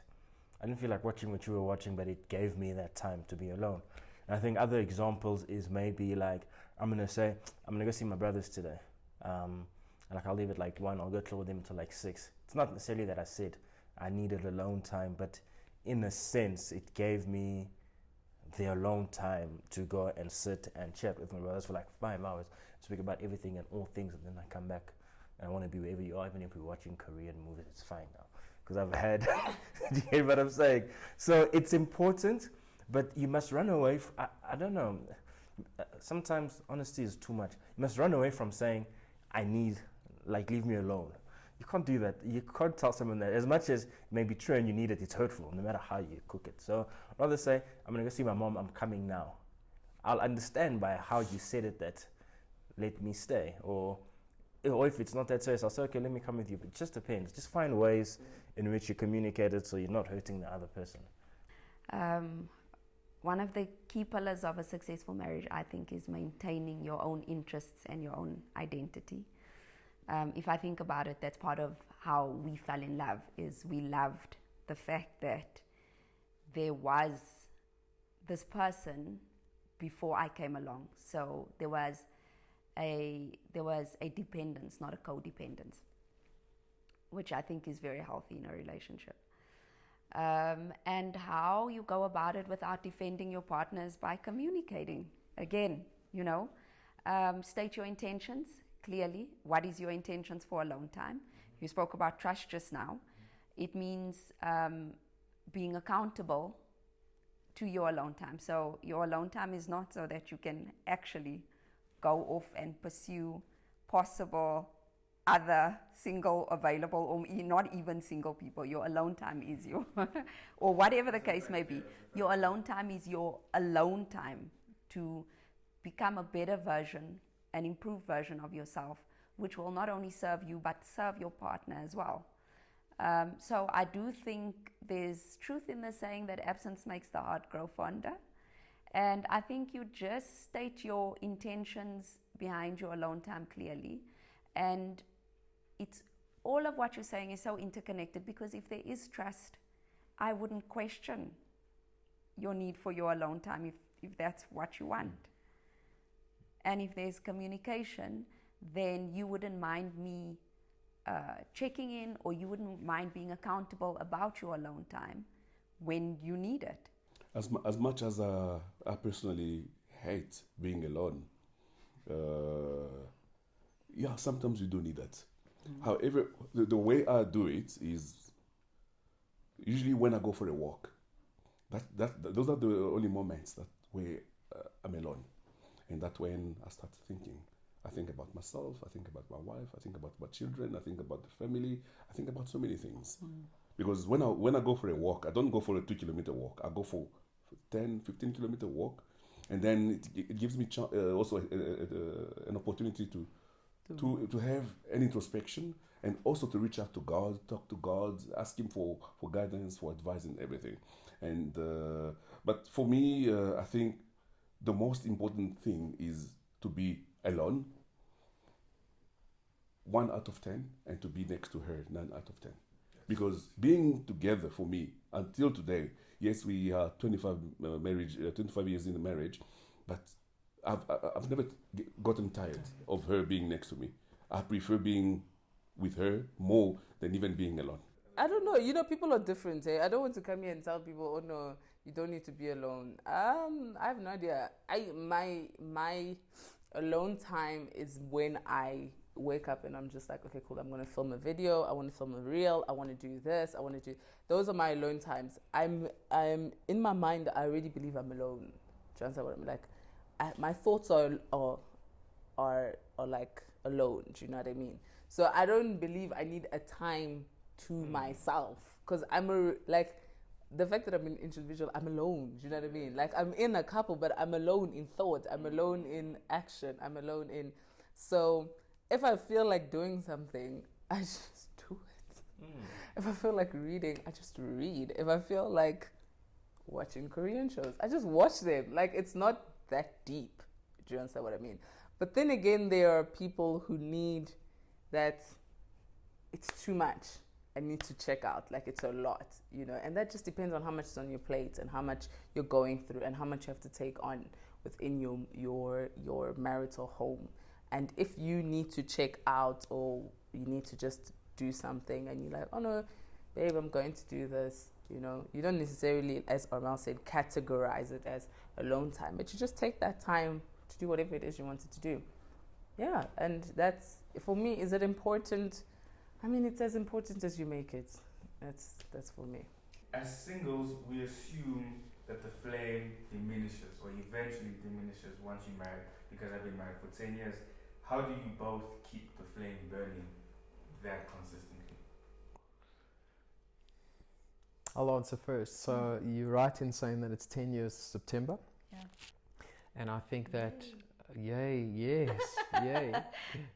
I didn't feel like watching what you were watching, but it gave me that time to be alone. And I think other examples is maybe like, I'm gonna go see my brothers today. And like I'll leave it like 1, I'll go chill with them till like 6. It's not necessarily that I said I needed alone time, but in a sense it gave me the alone time to go and sit and chat with my brothers for like 5 hours, speak about everything and all things, and then I come back. I want to be wherever you are, even if we're watching Korean movies, it's fine now. Because I've had, do you hear what I'm saying? So it's important, but you must run away. I don't know. Sometimes honesty is too much. You must run away from saying, leave me alone. You can't do that. You can't tell someone that. As much as it may be true and you need it, it's hurtful, no matter how you cook it. So rather say, I'm going to go see my mom, I'm coming now. I'll understand by how you said it that, let me stay, or if it's not that serious, I'll say, okay, let me come with you. But it just depends. Just find ways in which you communicate it so you're not hurting the other person. One of the key pillars of a successful marriage, I think, is maintaining your own interests and your own identity. If I think about it, that's part of how we fell in love, is we loved the fact that there was this person before I came along. So there was a dependence, not a codependence, which I think is very healthy in a relationship. And how you go about it without defending your partners by communicating. Again, state your intentions clearly. What is your intentions for alone time? You spoke about trust just now. It means being accountable to your alone time. So your alone time is not so that you can actually go off and pursue possible other single, available, or not even single people. Your alone time is your, or whatever the case may be, your alone time is your alone time to become a better version, an improved version of yourself, which will not only serve you, but serve your partner as well. So I do think there's truth in the saying that absence makes the heart grow fonder. And I think you just state your intentions behind your alone time clearly. And it's all of what you're saying is so interconnected, because if there is trust, I wouldn't question your need for your alone time if that's what you want. And if there's communication, then you wouldn't mind me checking in, or you wouldn't mind being accountable about your alone time when you need it. As much as I personally hate being alone, yeah, sometimes you do need that. However, the way I do it is usually when I go for a walk. Those are the only moments that where I'm alone, and that's when I start thinking. I think about myself, I think about my wife, I think about my children, I think about the family, I think about so many things. Because when I go for a walk, I don't go for a 2-kilometer walk. I go for 10, 15-kilometer walk, and then it gives me also an opportunity to have an introspection, and also to reach out to God, talk to God, ask Him for guidance, for advice, and everything. And but for me, I think the most important thing is to be alone, 1 out of 10, and to be next to her, 9 out of 10. Because being together for me until today, yes, we are 25 years in the marriage, but I've never gotten tired of her being next to me. I prefer being with her more than even being alone. I don't know. People are different. I don't want to come here and tell people, oh no, you don't need to be alone. I have no idea. My alone time is when I wake up and I'm just like, okay, cool, I'm going to film a video, I want to film a reel, I want to do this, those are my alone times. I'm in my mind, I already believe I'm alone. Do you understand what I'm like? My thoughts are like alone, do you know what I mean? So I don't believe I need a time to myself, because the fact that I'm an individual, I'm alone, do you know what I mean? Like, I'm in a couple, but I'm alone in thought, I'm alone in action, I'm alone in... So if I feel like doing something, I just do it. If I feel like reading, I just read. If I feel like watching Korean shows, I just watch them. Like, it's not that deep. Do you understand what I mean? But then again, there are people who need that. It's too much. I need to check out. Like, it's a lot, and that just depends on how much is on your plate and how much you're going through and how much you have to take on within your marital home. And if you need to check out, or you need to just do something and you're like, oh no, babe, I'm going to do this, you don't necessarily, as Ormel said, categorize it as alone time, but you just take that time to do whatever it is you wanted to do. Yeah, and that's, for me, is it important? I mean, it's as important as you make it. That's for me. As singles, we assume that the flame diminishes or eventually diminishes once you're married, because I've been married for 10 years. How do you both keep the flame burning that consistently? I'll answer first. So you're right in saying that it's 10 years September. Yeah. And I think that, yay, yes, yay,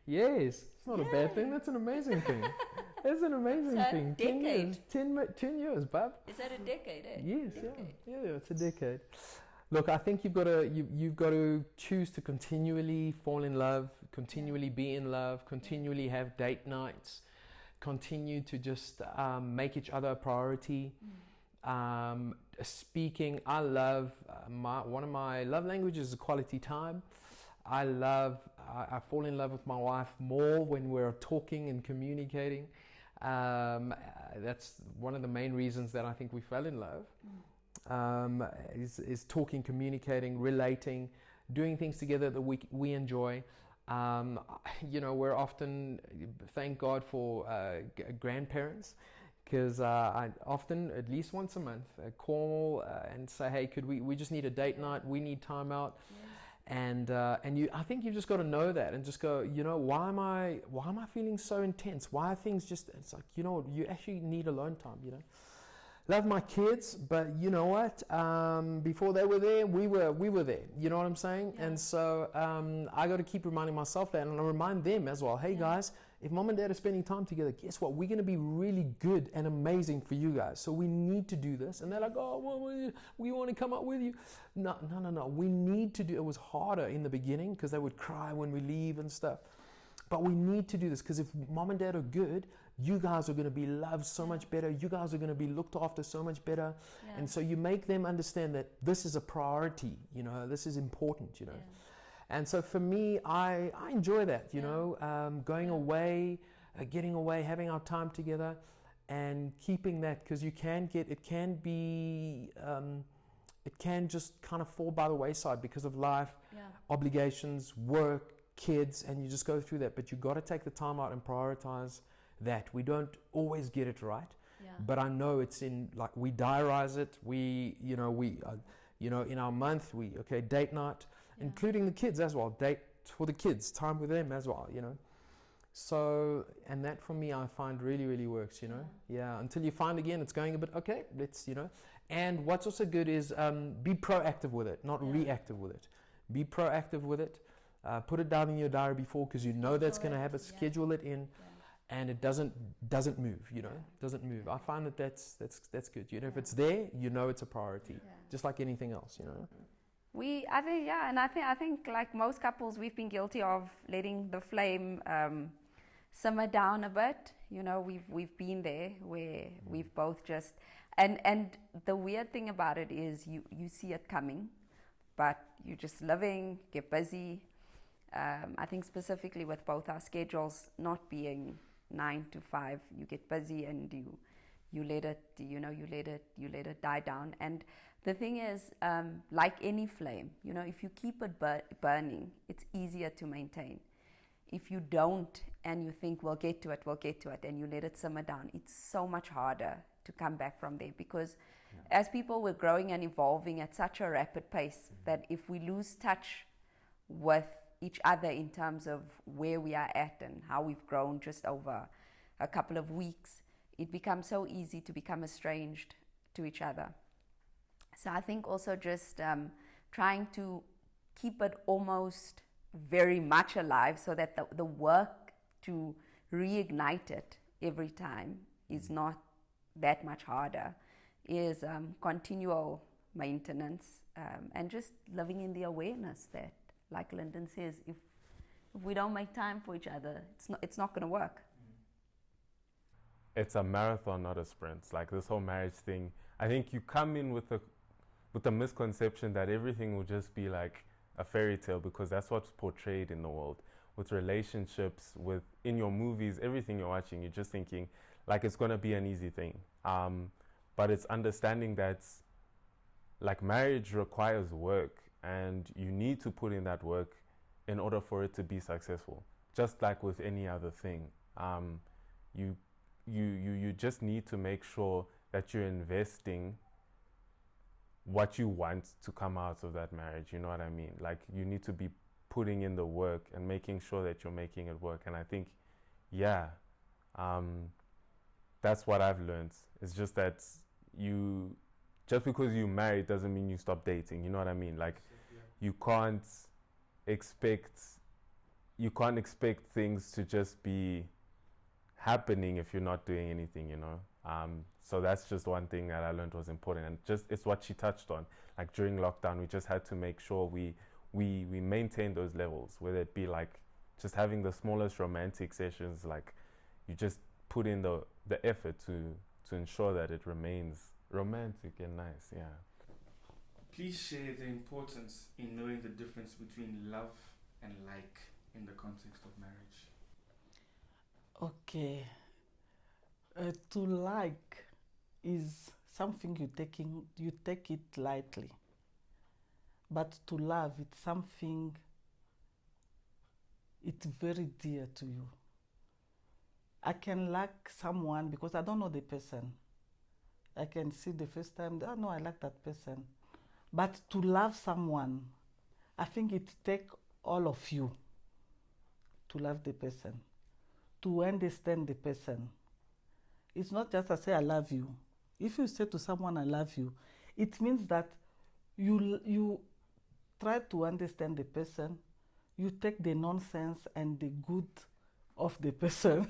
yes. It's not a bad thing, that's an amazing thing. It's an amazing thing. 10 years, 10 years, bub. Is that a decade, eh? Yes, yeah, it's a decade. Look, I think you've got to choose to continually fall in love, continually be in love, continually have date nights, continue to just make each other a priority. Speaking, I love one of my love languages is quality time. I fall in love with my wife more when we're talking and communicating. That's one of the main reasons that I think we fell in love. Is talking, communicating, relating, doing things together that we enjoy. We're often, thank God for grandparents, because I often, at least once a month, call and say, hey, could we just need a date night, we need time out. Yes. And I think you've just got to know that and just go, why am I feeling so intense? Why are things just, it's like, you actually need alone time, Love my kids, but you know what? Before they were there, we were there. You know what I'm saying? Yeah. And so I got to keep reminding myself that, and I remind them as well. Hey guys, if mom and dad are spending time together, guess what? We're going to be really good and amazing for you guys. So we need to do this. And they're like, oh, well, we want to come up with you. No. We need to do. It was harder in the beginning because they would cry when we leave and stuff. But we need to do this because if mom and dad are good, you guys are going to be loved so much better. You guys are going to be looked after so much better. Yeah. And so you make them understand that this is a priority, this is important, Yeah. And so for me, I enjoy that, going away, getting away, having our time together and keeping that, because it can just kind of fall by the wayside because of life, obligations, work, kids, and you just go through that. But you got to take the time out and prioritize that. We don't always get it right, but I know it's we diarize it. We in our month, date night, including the kids as well. Date for the kids, time with them as well. So, and that for me, I find really, really works. Until you find again, it's going a bit let's And what's also good is be proactive with it, not reactive with it. Be proactive with it. Put it down in your diary before, because that's going to happen. Schedule it in. And it doesn't move, doesn't move. I find that's good. If it's there, it's a priority, just like anything else, I think like most couples, we've been guilty of letting the flame simmer down a bit. We've been there where we've both just, and the weird thing about it is you see it coming, but you're just living, get busy. I think specifically with both our schedules not being 9 to 5, you get busy and you let it die down. And the thing is, like any flame, if you keep it burning, it's easier to maintain. If you don't and you think we'll get to it, and you let it simmer down, it's so much harder to come back from there, because as people, we're growing and evolving at such a rapid pace that if we lose touch with each other in terms of where we are at and how we've grown just over a couple of weeks, it becomes so easy to become estranged to each other. So I think also just trying to keep it almost very much alive, so that the work to reignite it every time is not that much harder, is continual maintenance, and just living in the awareness that, like Linden says, if we don't make time for each other, it's not going to work. It's a marathon, not a sprint. Like this whole marriage thing, I think you come in with the misconception that everything will just be like a fairy tale, because that's what's portrayed in the world. With relationships, in your movies, everything you're watching, you're just thinking like it's going to be an easy thing. But it's understanding that like marriage requires work, and you need to put in that work in order for it to be successful. Just like with any other thing, you just need to make sure that you're investing what you want to come out of that marriage. You know what I mean? Like you need to be putting in the work and making sure that you're making it work. And I think, that's what I've learned. It's just that just because you're married doesn't mean you stop dating. You know what I mean? Like you can't expect things to just be happening if you're not doing anything, So that's just one thing that I learned was important, and just it's what she touched on. Like during lockdown, we just had to make sure we maintain those levels, whether it be like just having the smallest romantic sessions, like you just put in the effort to ensure that it remains romantic and nice. Yeah. Please share the importance in knowing the difference between love and like in the context of marriage. Okay. To like is something you take it lightly. But to love, it's something, it's very dear to you. I can like someone because I don't know the person. I can see the first time, oh no, I like that person. But to love someone, I think it takes all of you to love the person, to understand the person. It's not just I say I love you. If you say to someone I love you, it means that you try to understand the person, you take the nonsense and the good of the person.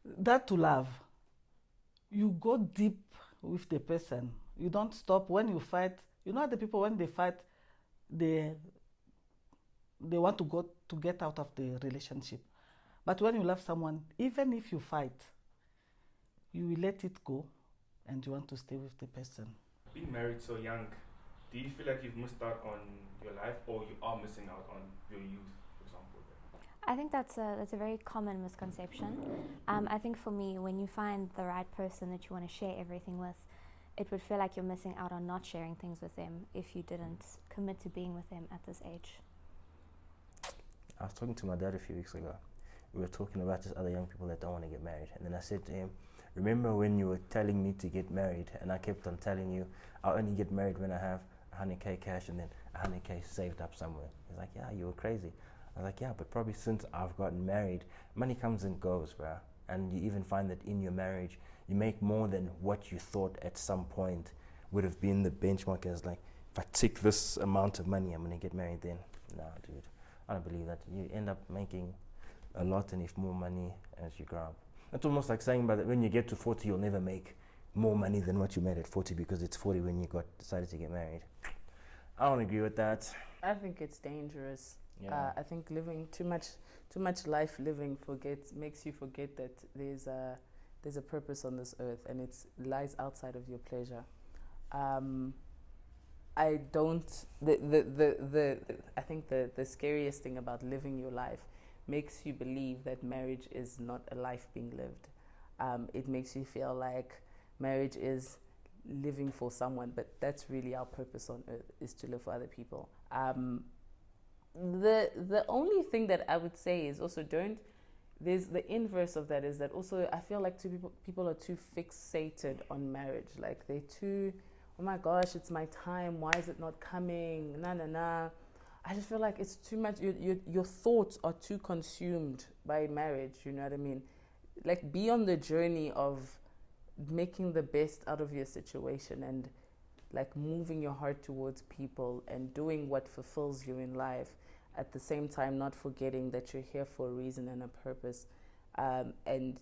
That to love. You go deep with the person. You don't stop when you fight. You know the people when they fight, they want to get out of the relationship. But when you love someone, even if you fight, you will let it go and you want to stay with the person. Being married so young, do you feel like you've missed out on your life, or you are missing out on your youth, for example? I think that's a very common misconception. I think for me, when you find the right person that you want to share everything with, it would feel like you're missing out on not sharing things with them if you didn't commit to being with them at this age. I was talking to my dad a few weeks ago. We were talking about just other young people that don't want to get married. And then I said to him, remember when you were telling me to get married and I kept on telling you I'll only get married when I have 100K cash and then 100K saved up somewhere. He's like, yeah, you were crazy. I was like, yeah, but probably since I've gotten married, money comes and goes, bro. And you even find that in your marriage, you make more than what you thought at some point would have been the benchmark as like, if I tick this amount of money, I'm going to get married then. Nah, dude, I don't believe that. You end up making a lot and if more money as you grow up. It's almost like saying that when you get to 40, you'll never make more money than what you made at 40 because it's 40 when you decided to get married. I don't agree with that. I think it's dangerous. Yeah. I think living too much life living makes you forget that there's a purpose on this earth and it lies outside of your pleasure. I think the scariest thing about living your life makes you believe that marriage is not a life being lived. It makes you feel like marriage is living for someone, but that's really our purpose on earth, is to live for other people. The only thing that I would say is also there's the inverse of that is that also I feel like people are too fixated on marriage. Like they're too, oh my gosh, it's my time, why is it not coming, nah. I just feel like it's too much, your thoughts are too consumed by marriage, you know what I mean? Like be on the journey of making the best out of your situation and like moving your heart towards people and doing what fulfills you in life, at the same time not forgetting that you're here for a reason and a purpose, and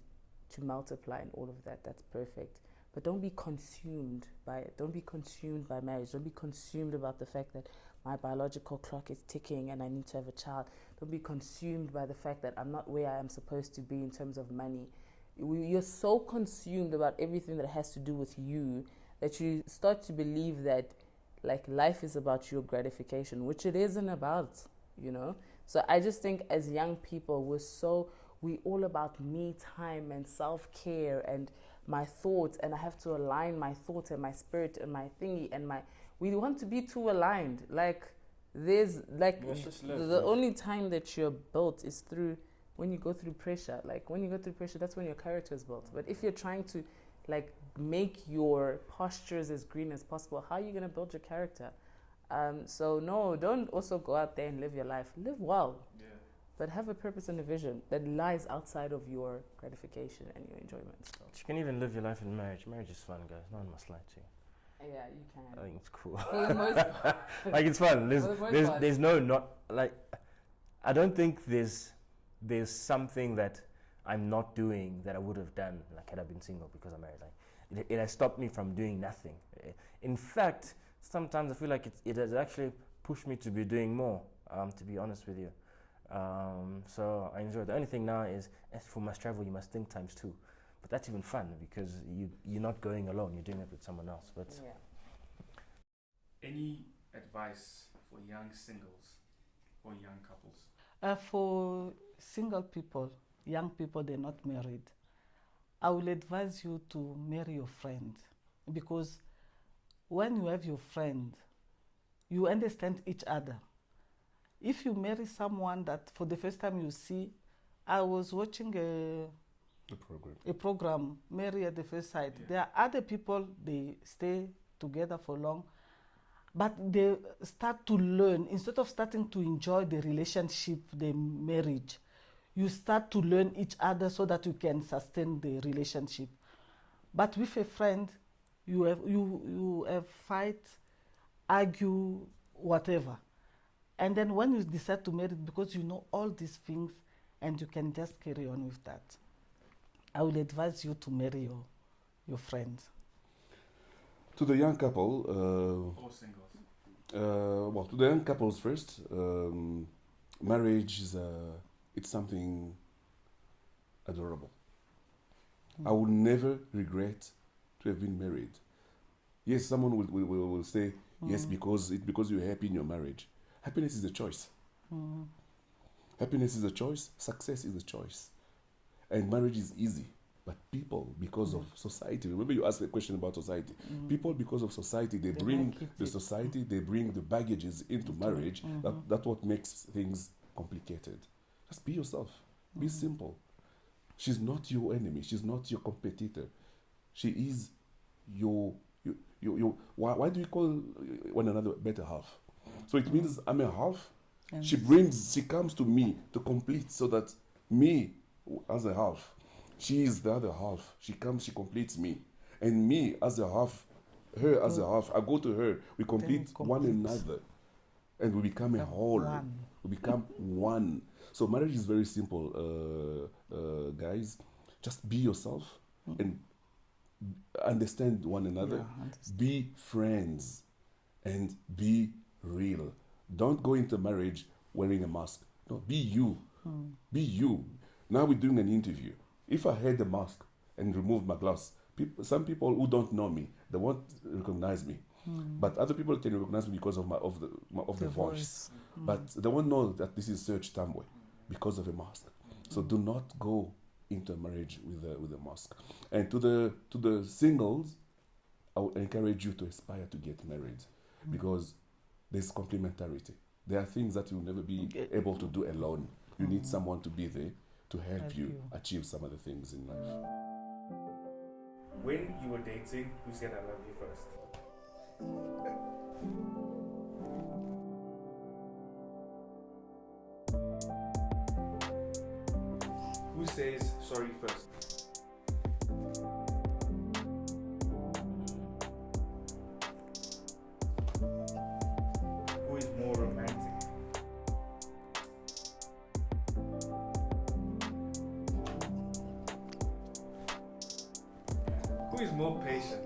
to multiply and all of that. That's perfect. But don't be consumed by it. Don't be consumed by marriage. Don't be consumed about the fact that my biological clock is ticking and I need to have a child. Don't be consumed by the fact that I'm not where I am supposed to be in terms of money. You're so consumed about everything that has to do with you that you start to believe that like life is about your gratification, which it isn't about, you know? So I just think as young people, we all about me time and self-care and my thoughts, and I have to align my thoughts and my spirit and my thingy and we want to be too aligned. Like there's like the only time that you're built is through when you go through pressure. Like when you go through pressure, that's when your character is built. But if you're trying to like make your postures as green as possible, how are you going to build your character? So no, don't also go out there and live your life. Live well, but have a purpose and a vision that lies outside of your gratification and your enjoyment. So. You can even live your life in marriage. Marriage is fun, guys. No one must lie to you. Yeah, you can. I think it's cool. For the most part. Like it's fun. There's no not like. I don't think there's something that I'm not doing that I would have done like had I been single because I'm married. Like it has stopped me from doing nothing. In fact, sometimes I feel like it has actually pushed me to be doing more. To be honest with you, so I enjoy it. The only thing now is, as for must travel, you must think times 2. But that's even fun because you're not going alone. You're doing it with someone else. But any advice for young singles or young couples? For single people, young people, they're not married, I will advise you to marry your friend, because when you have your friend, you understand each other. If you marry someone that for the first time you see, I was watching a program, Marry at the First Sight. Yeah. There are other people, they stay together for long, but they start to learn. Instead of starting to enjoy the relationship, the marriage, you start to learn each other so that you can sustain the relationship. But with a friend, you have fight, argue, whatever. And then when you decide to marry, because you know all these things and you can just carry on with that, I will advise you to marry your friend. To the young couple, Or singles? well, to the young couples first, marriage is it's something adorable. I will never regret to have been married. Yes, someone will say, yes, because you're happy in your marriage. Happiness is a choice. Happiness is a choice. Success is a choice. And marriage is easy. But people, because of society, remember you asked the question about society. People, because of society, they bring the society, they bring the baggages into marriage. That's what makes things complicated. Just be yourself. Be simple. She's not your enemy. She's not your competitor. She is your why do you call one another better half? So it means I'm a half. And She comes to me to complete, so that me as a half, she is the other half. She comes, she completes me. And me as a half, her as a half, I go to her, we complete one another. And we become a whole. One. We become one. So marriage is very simple, guys. Just be yourself and understand one another. Yeah, understand. Be friends and be real. Don't go into marriage wearing a mask. No, be you. Be you. Now we're doing an interview. If I had a mask and removed my glass, some people who don't know me, they won't recognize me. But other people can recognize me because of the voice. But they won't know that this is Serge Tambwe because of a mask. So do not go into a marriage with a mask. And to the singles, I would encourage you to aspire to get married, because there's complementarity. There are things that you'll never be able to do alone. You need someone to be there to help you achieve some of the things in life. When you were dating, who said I love you first? Who says sorry first? Who is more romantic? Who is more patient?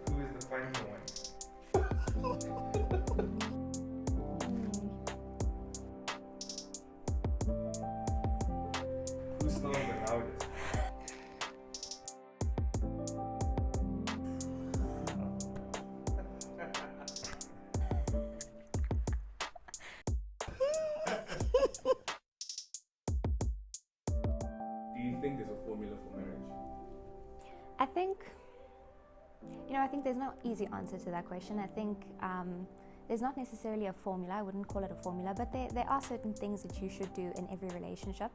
Who is the funny one? Who snores the loudest? Do you think there's a formula for marriage? I think there's no easy answer to that question. I think there's not necessarily a formula. I wouldn't call it a formula, but there are certain things that you should do in every relationship.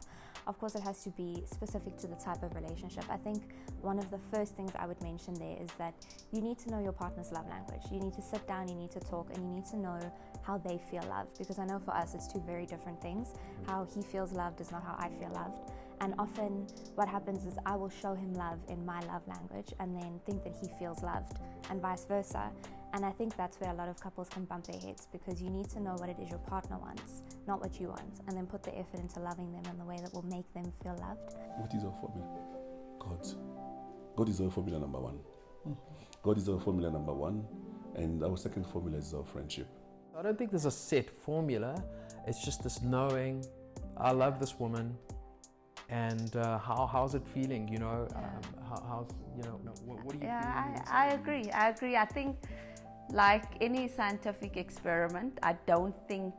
Of course, it has to be specific to the type of relationship. I think one of the first things I would mention there is that you need to know your partner's love language. You need to sit down, you need to talk, and you need to know how they feel loved, because I know for us it's two very different things. How he feels loved is not how I feel loved. And often what happens is I will show him love in my love language and then think that he feels loved, and vice versa. And I think that's where a lot of couples can bump their heads, because you need to know what it is your partner wants, not what you want, and then put the effort into loving them in the way that will make them feel loved. What is our formula? God. God is our formula number one. God is our formula number one, and our second formula is our friendship. I don't think there's a set formula. It's just this knowing, I love this woman, and how's it feeling? You know, how's, you know, what do you feel? I agree. I think, like any scientific experiment, I don't think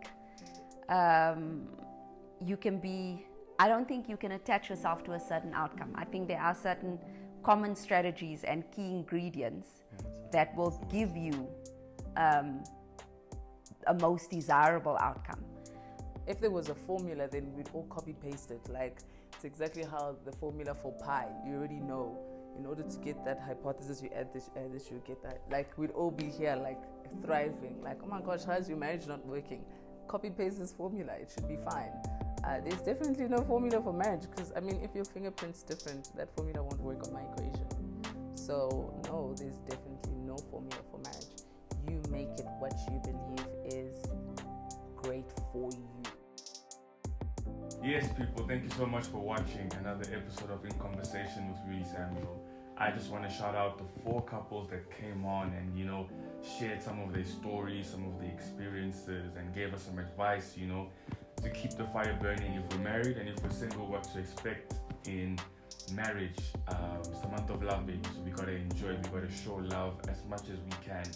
you can attach yourself to a certain outcome. I think there are certain common strategies and key ingredients that will give you a most desirable outcome. If there was a formula, then we'd all copy paste it. Like, it's exactly how the formula for pi, you already know. In order to get that hypothesis, you add this, you get that. Like, we'd all be here, like, thriving. Like, oh my gosh, how's your marriage not working? Copy paste this formula, it should be fine. There's definitely no formula for marriage, because, I mean, if your fingerprint's different, that formula won't work on my equation. So, no, there's definitely no formula for marriage. You make it what you believe is great for you. Yes, people, thank you so much for watching another episode of In Conversation with Rudy Samuel. I just want to shout out the 4 couples that came on and, you know, shared some of their stories, some of their experiences, and gave us some advice, you know, to keep the fire burning if we're married, and if we're single, what to expect in marriage. It's the month of love, baby, so we gotta enjoy, we gotta show love as much as we can.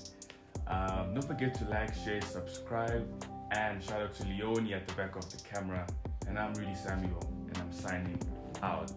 Don't forget to like, share, subscribe, and shout out to Leonie at the back of the camera. And I'm Rudy Samuel, and I'm signing out.